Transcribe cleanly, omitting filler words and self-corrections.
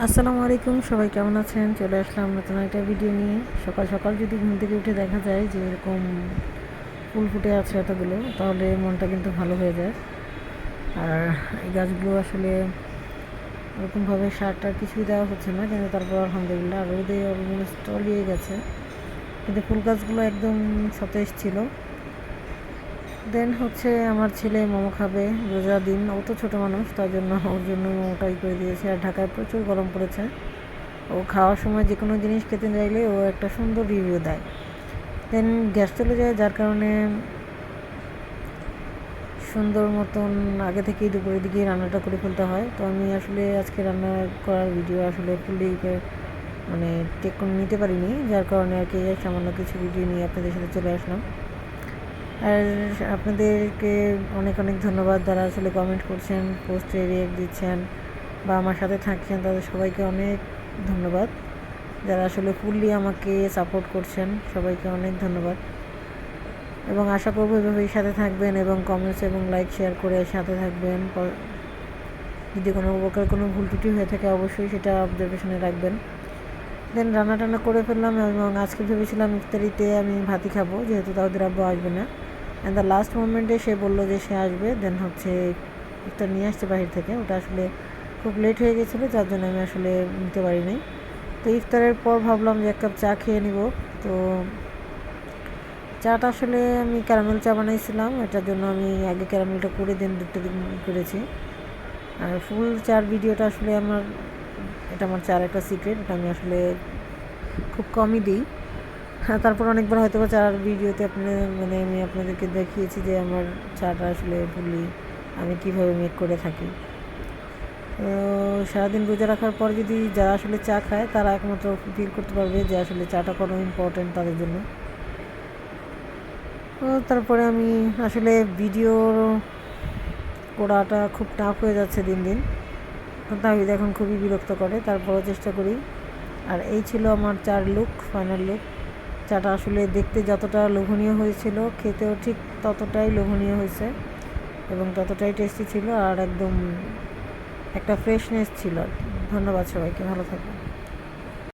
আসসালামু আলাইকুম, সবাই কেমন আছেন? চলে আসলাম নতুন একটা ভিডিও নিয়ে। সকাল সকাল যদি ঘুম থেকে উঠে দেখা যায় যে এরকম ফুল ফুটে আছে এতগুলো, তাহলে মনটা কিন্তু ভালো হয়ে যায়। আর এই গাছগুলো আসলে ওরকমভাবে সার টার কিছুই দেওয়া হচ্ছে না, কিন্তু তারপর আলহামদুলিল্লাহ রোদে অলমোস্ট তলিয়ে গেছে, কিন্তু ফুল গাছগুলো একদম সতেজ ছিল। দেন হচ্ছে আমার ছেলে মোমো খাবে, রোজা দিন। ও তো ছোটো মানুষ, তার জন্য ওর জন্য মোমোটাই করে দিয়েছে। আর ঢাকায় প্রচুর গরম পড়েছে, ও খাওয়ার সময় যে কোনো জিনিস খেতে চাইলে ও একটা সুন্দর রিভিউ দেয়। দেন গ্যাস চলে যায়, যার কারণে সুন্দর মতন আগে থেকেই দুপুরের দিকে রান্নাটা করে ফেলতে হয়। তো আমি আসলে আজকে রান্না করার ভিডিও আসলে ফুললি মানে টেক করে নিতে পারিনি, যার কারণে আর কি সামান্য কিছু ভিডিও নিয়ে আপনাদের সাথে চলে আসলাম। আর আপনাদেরকে অনেক অনেক ধন্যবাদ যারা আসলে কমেন্ট করছেন, পোস্টে রিয়েক্ট দিচ্ছেন বা আমার সাথে থাকছেন, তাদের সবাইকে অনেক ধন্যবাদ। যারা আসলে ফুললি আমাকে সাপোর্ট করছেন, সবাইকে অনেক ধন্যবাদ। এবং আশা করব এভাবেই সাথে থাকবেন এবং কমেন্টস এবং লাইক শেয়ার করে সাথে থাকবেন। যদি কোনো প্রকার কোনো ভুল ত্রুটি হয়ে থাকে অবশ্যই সেটা অবজারভেশনে রাখবেন। দেন রান্না টান্না করে ফেললাম, এবং আজকে ভেবেছিলাম ইফতারিতে আমি ভাতই খাবো, যেহেতু তাদের আব্বু আসবে না। অ্যান্ড দ্য লাস্ট মোমেন্টে সে বললো যে সে আসবে। দেন হচ্ছে ইফতার নিয়ে আসছে বাহির থেকে, ওটা আসলে খুব লেট হয়ে গেছিলো, যার জন্য আমি আসলে নিতে পারিনি। তো ইফতারের পর ভাবলাম যে এক কাপ চা খেয়ে নিব। তো চাটা আসলে আমি ক্যারামেল চা বানাইছিলাম, এটার জন্য আমি আগে ক্যারামেলটা করে দেন দুটো দিন করেছি। আর ফুল চার ভিডিওটা আসলে এটা আমার চার একটা সিক্রেট, এটা আমি আসলে খুব কমই দিই। হ্যাঁ, তারপর অনেকবার হয়তো বা চার ভিডিওতে আমি আপনাদেরকে দেখিয়েছি যে আমার চাটা আসলে ফুললি আমি কীভাবে মেক করে থাকি। তো সারাদিন রোজা রাখার পর যদি যারা আসলে চা খায় তারা একমাত্র ফিল করতে পারবে যে আসলে চাটা কত ইম্পর্ট্যান্ট তাদের জন্য। তো তারপরে আমি আসলে ভিডিও করাটা খুব টাফ হয়ে যাচ্ছে দিন দিন, তাহিদ এখন খুবই বিরক্ত করে, তারপরও চেষ্টা করি। আর এই ছিল আমার চার লুক, ফাইনাল লুক। চাটা আসলে দেখতে যতটা লোভনীয় হয়েছিল, খেতেও ঠিক ততটাই লোভনীয় হয়েছে এবং ততটাই টেস্টি ছিল, আর একদম একটা ফ্রেশনেস ছিল। ধন্যবাদ সবাইকে, ভালো থাকবেন।